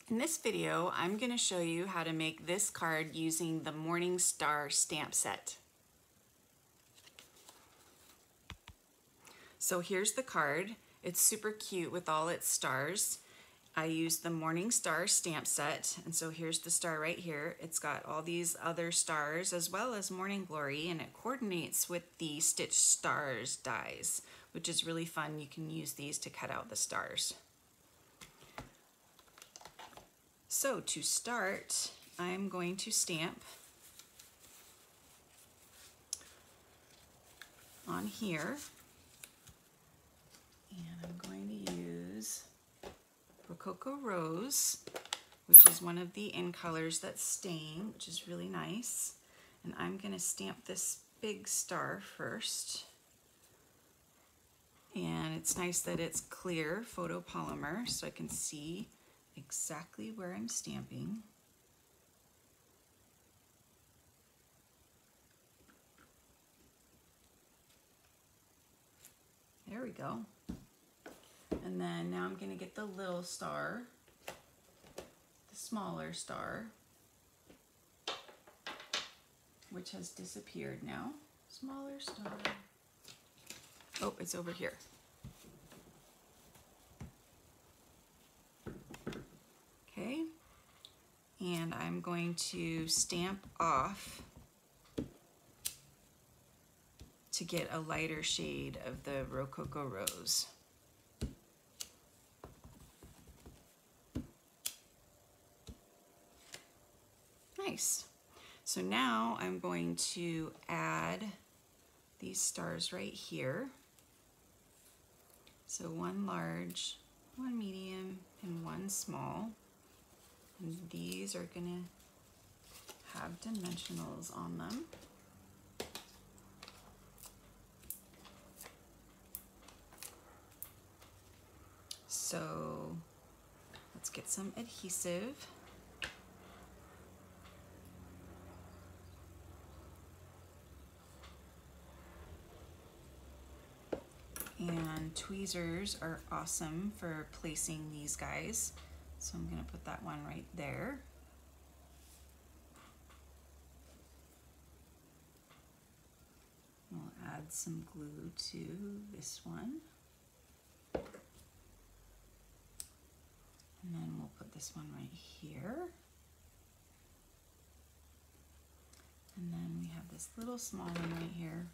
In this video, I'm going to show you how to make this card using the Morning Star stamp set. So here's the card. It's super cute with all its stars. I used the Morning Star stamp set, and so here's the star right here. It's got all these other stars as well as Morning Glory, and it coordinates with the Stitch Stars dies, which is really fun. You can use these to cut out the stars. So to start, I'm going to stamp on here, and I'm going to use Rococo Rose, which is one of the in colors that stain, which is really nice. And I'm going to stamp this big star first. And it's nice that it's clear photopolymer, so I can see exactly where I'm stamping. There we go. And then now I'm going to get the little star, the smaller star, which has disappeared now. Smaller star. Oh, it's over here. Okay, and I'm going to stamp off to get a lighter shade of the Rococo Rose. Nice. So now I'm going to add these stars right here. So one large, one medium, and one small. And these are going to have dimensionals on them. So let's get some adhesive. And tweezers are awesome for placing these guys. So I'm going to put that one right there. We'll add some glue to this one. And then we'll put this one right here. And then we have this little small one right here.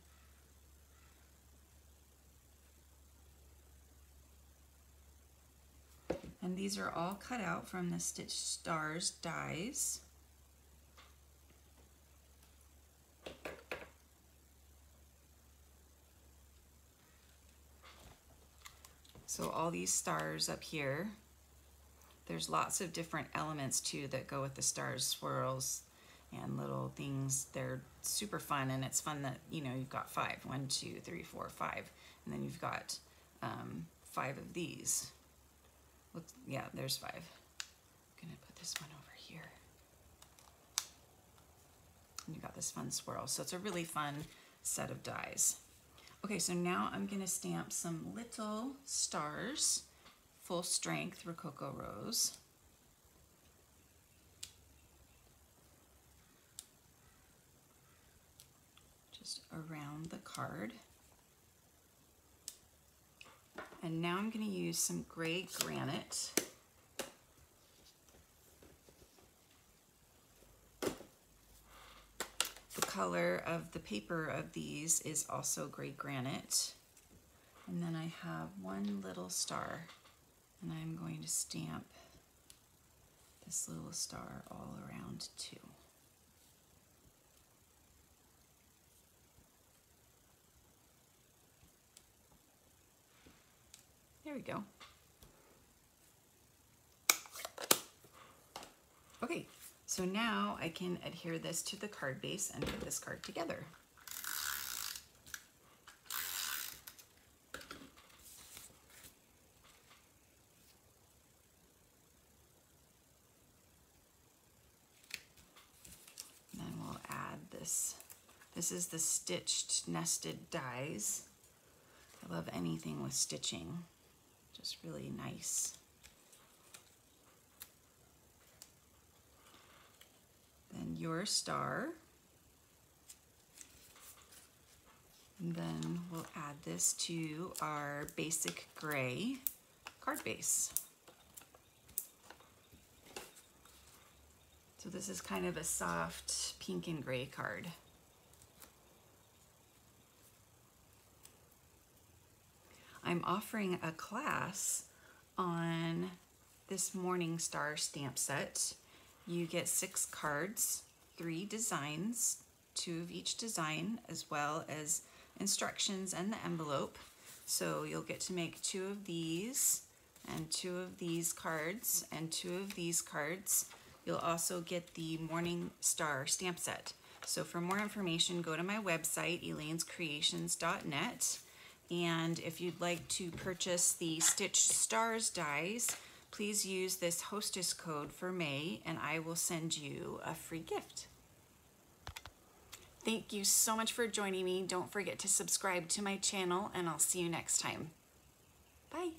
And these are all cut out from the Stitch Stars dies. So all these stars up here, there's lots of different elements too that go with the stars, swirls and little things. They're super fun, and it's fun that, you know, you've got 5. 1, 2, 3, 4, 5. And then you've got 5 of these. Look, yeah, there's 5. I'm gonna put this one over here. And you got this fun swirl. So it's a really fun set of dies. Okay, so now I'm gonna stamp some little stars, full strength Rococo Rose. Just around the card. And now I'm going to use some gray granite. The color of the paper of these is also gray granite. And then I have one little star, and I'm going to stamp this little star all around too. There we go. Okay, so now I can adhere this to the card base and put this card together. And then we'll add this. This is the stitched nested dies. I love anything with stitching. Just really nice. your star. And then we'll add this to our basic gray card base. So this is kind of a soft pink and gray card. I'm offering a class on this Morning Star stamp set. You get 6 cards, 3 designs, 2 of each design, as well as instructions and the envelope. So you'll get to make 2 of these and 2 of these cards and 2 of these cards. You'll also get the Morning Star stamp set. So for more information, go to my website, elainescreations.net. And if you'd like to purchase the Stitch Stars dies, please use this hostess code for May and I will send you a free gift. Thank you so much for joining me. Don't forget to subscribe to my channel and I'll see you next time. Bye.